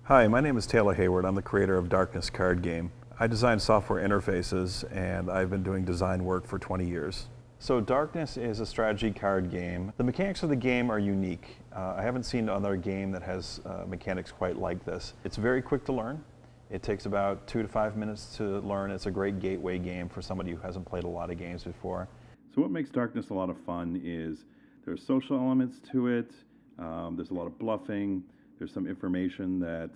Hi, my name is Taylor Hayward. I'm the creator of Darkness card game. I design software interfaces and I've been doing design work for 20 years. So Darkness is a strategy card game. The mechanics of the game are unique. I haven't seen another game that has mechanics quite like this. It's very quick to learn. It takes about 2 to 5 minutes to learn. It's a great gateway game for somebody who hasn't played a lot of games before. So what makes Darkness a lot of fun is there's social elements to it, there's a lot of bluffing, there's some information that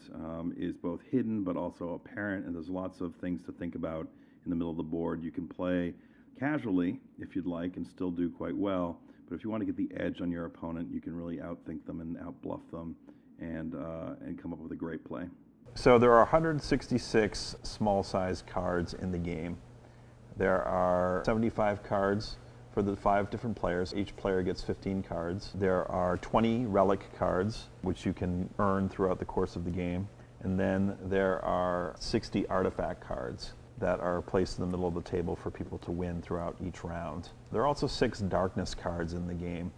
is both hidden but also apparent, and there's lots of things to think about in the middle of the board. You can play casually if you'd like and still do quite well, but if you want to get the edge on your opponent, you can really outthink them and outbluff them and come up with a great play. So there are 166 small-sized cards in the game. There are 75 cards for the 5 different players. Each player gets 15 cards. There are 20 relic cards, which you can earn throughout the course of the game. And then there are 60 artifact cards that are placed in the middle of the table for people to win throughout each round. There are also 6 darkness cards in the game,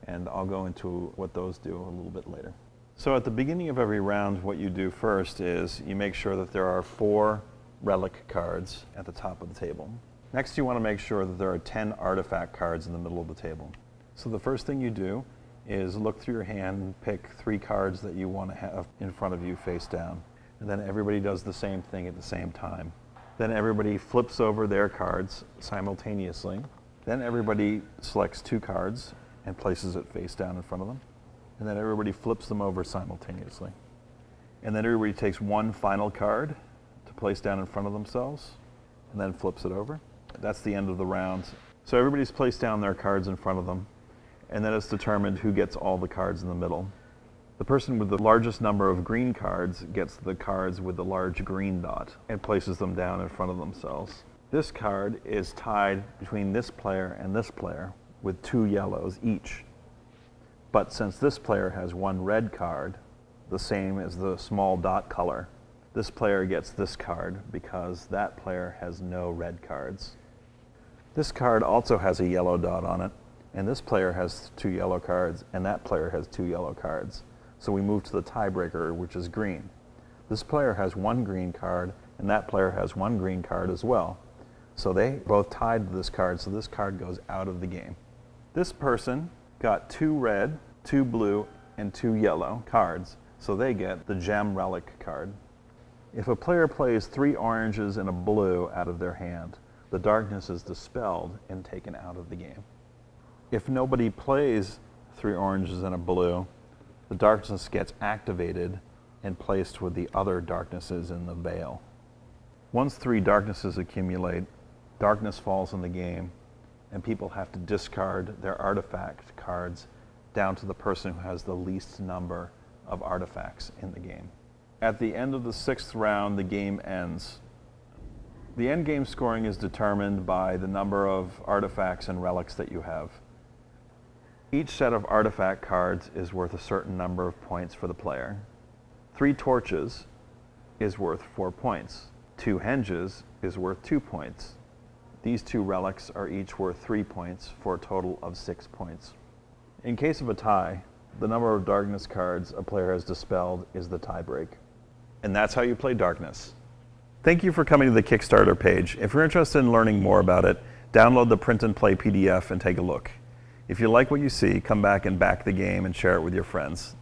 and I'll go into what those do a little bit later. So at the beginning of every round, what you do first is you make sure that there are 4 relic cards at the top of the table. Next, you want to make sure that there are 10 artifact cards in the middle of the table. So the first thing you do is look through your hand and pick 3 cards that you want to have in front of you face down. And then everybody does the same thing at the same time. Then everybody flips over their cards simultaneously. Then everybody selects 2 cards and places it face down in front of them. And then everybody flips them over simultaneously. And then everybody takes 1 final card to place down in front of themselves and then flips it over. That's the end of the round. So everybody's placed down their cards in front of them, and then it's determined who gets all the cards in the middle. The person with the largest number of green cards gets the cards with the large green dot and places them down in front of themselves. This card is tied between this player and this player with 2 yellows each. But since this player has 1 red card, the same as the small dot color, this player gets this card because that player has no red cards. This card also has a yellow dot on it, and this player has 2 yellow cards, and that player has 2 yellow cards. So we move to the tiebreaker, which is green. This player has 1 green card, and that player has 1 green card as well. So they both tied to this card, so this card goes out of the game. This person got 2 red, 2 blue, and 2 yellow cards, so they get the gem relic card. If a player plays 3 oranges and a blue out of their hand, the darkness is dispelled and taken out of the game. If nobody plays 3 oranges and a blue, the darkness gets activated and placed with the other darknesses in the veil. Once 3 darknesses accumulate, darkness falls in the game, and people have to discard their artifact cards down to the person who has the least number of artifacts in the game. At the end of the 6th round, the game ends. The end game scoring is determined by the number of artifacts and relics that you have. Each set of artifact cards is worth a certain number of points for the player. 3 torches is worth 4 points. 2 henges is worth 2 points. These 2 relics are each worth 3 points for a total of 6 points. In case of a tie, the number of darkness cards a player has dispelled is the tiebreak. And that's how you play Darkness. Thank you for coming to the Kickstarter page. If you're interested in learning more about it, download the print and play PDF and take a look. If you like what you see, come back and back the game and share it with your friends.